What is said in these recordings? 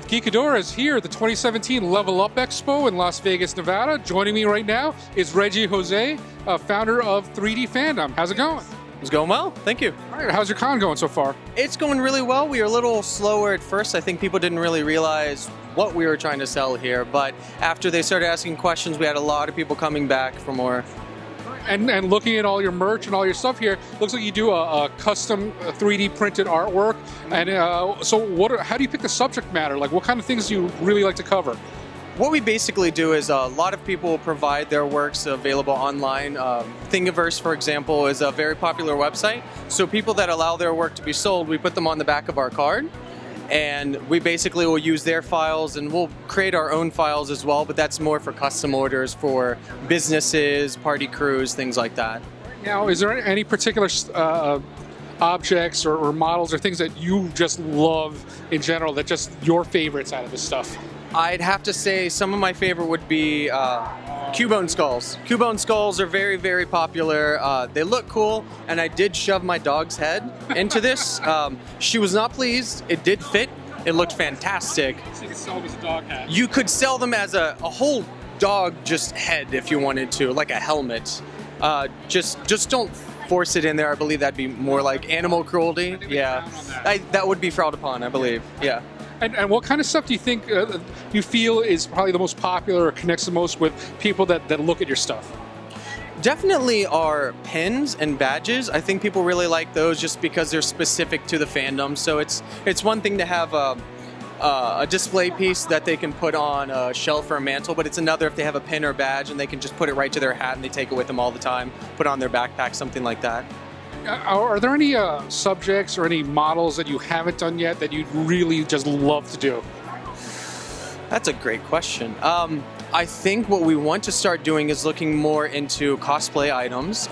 Geekadores here at the 2017 Level Up Expo in Las Vegas, Nevada. Joining me right now is Reggie Jose, founder of 3DFandom. How's it going? It's going well, thank you. All right, how's your con going so far? It's going really well. We were a little slower at first. I think people didn't really realize what we were trying to sell here, but after they started asking questions, we had a lot of people coming back for more. And looking at all your merch and all your stuff here, looks like you do a custom 3D printed artwork. And so how do you pick the subject matter? Like, what kind of things do you really like to cover? What we basically do is a lot of people provide their works available online. Thingiverse, for example, is a very popular website. So people that allow their work to be sold, we put them on the back of our card. And we basically will use their files, and we'll create our own files as well, but that's more for custom orders for businesses, party crews, things like that. Now, is there any particular objects or models or things that you just love in general, that just your favorites out of this stuff? I'd have to say some of my favorite would be Cubone skulls. Cubone skulls are very, very popular. They look cool, and I did shove my dog's head into this. She was not pleased. It did fit. It looked fantastic. So you could sell them as a dog hat. You could sell them as a whole dog just head if you wanted to, like a helmet. Just don't force it in there. I believe that'd be more like animal cruelty. Yeah, that would be frowned upon, I believe. Yeah. And what kind of stuff do you think you feel is probably the most popular or connects the most with people that look at your stuff? Definitely our pins and badges. I think people really like those just because they're specific to the fandom. So it's one thing to have a display piece that they can put on a shelf or a mantle, but it's another if they have a pin or badge and they can just put it right to their hat and they take it with them all the time, put it on their backpack, something like that. Are there any subjects or any models that you haven't done yet that you'd really just love to do? That's a great question. I think what we want to start doing is looking more into cosplay items.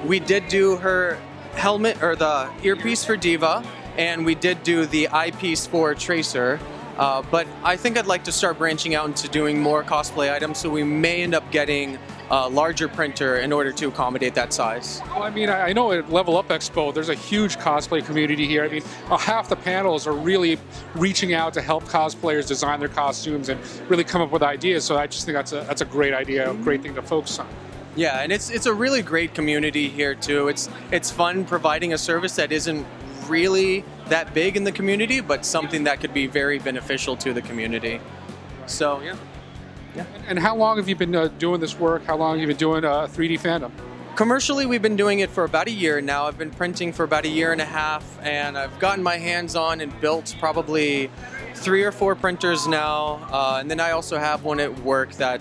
We did do her helmet or the earpiece for Diva, and we did do the eyepiece for Tracer. But I think I'd like to start branching out into doing more cosplay items, so we may end up getting a larger printer in order to accommodate that size. Well, I mean, I know at Level Up Expo, there's a huge cosplay community here. I mean, half the panels are really reaching out to help cosplayers design their costumes and really come up with ideas. So I just think that's a great idea, a great thing to focus on. Yeah, and it's a really great community here too. It's fun providing a service that isn't really that big in the community, but something that could be very beneficial to the community. So yeah. And how long have you been doing this work? How long have you been doing 3DFandom? Commercially, we've been doing it for about a year now. I've been printing for about a year and a half, and I've gotten my hands on and built probably 3 or 4 printers now. And then I also have one at work that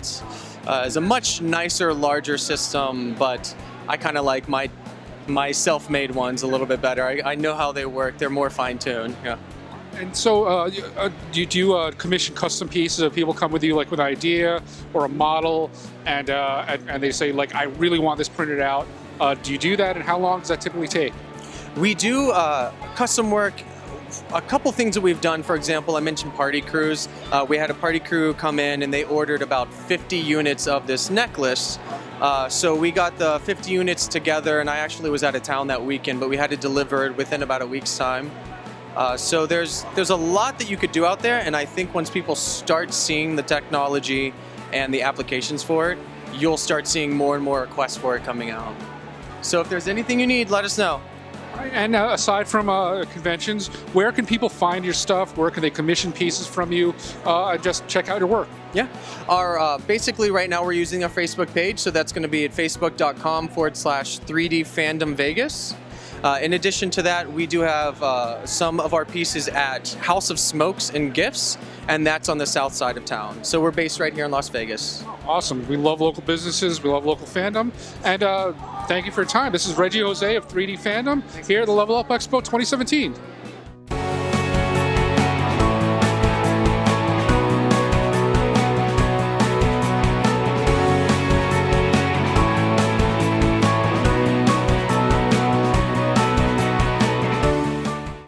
is a much nicer, larger system, but I kind of like my self-made ones a little bit better. I know how they work. They're more fine-tuned. Yeah. And so do you commission custom pieces? If people come with you like with an idea or a model and they say, like, I really want this printed out, do you do that, and how long does that typically take? We do custom work. A couple things that we've done, for example, I mentioned party crews. We had a party crew come in and they ordered about 50 units of this necklace. So we got the 50 units together, and I actually was out of town that weekend, but we had to deliver it within about a week's time. So there's a lot that you could do out there, and I think once people start seeing the technology and the applications for it, you'll start seeing more and more requests for it coming out. So if there's anything you need, let us know. And aside from conventions, where can people find your stuff? Where can they commission pieces from you? Just check out your work. Yeah, basically right now we're using our Facebook page, so that's going to be at facebook.com/3DFandom Vegas. In addition to that, we do have some of our pieces at House of Smokes and Gifts, and that's on the south side of town. So we're based right here in Las Vegas. Awesome. We love local businesses. We love local fandom. And thank you for your time. This is Reggie Jose of 3DFandom here at the Level Up Expo 2017.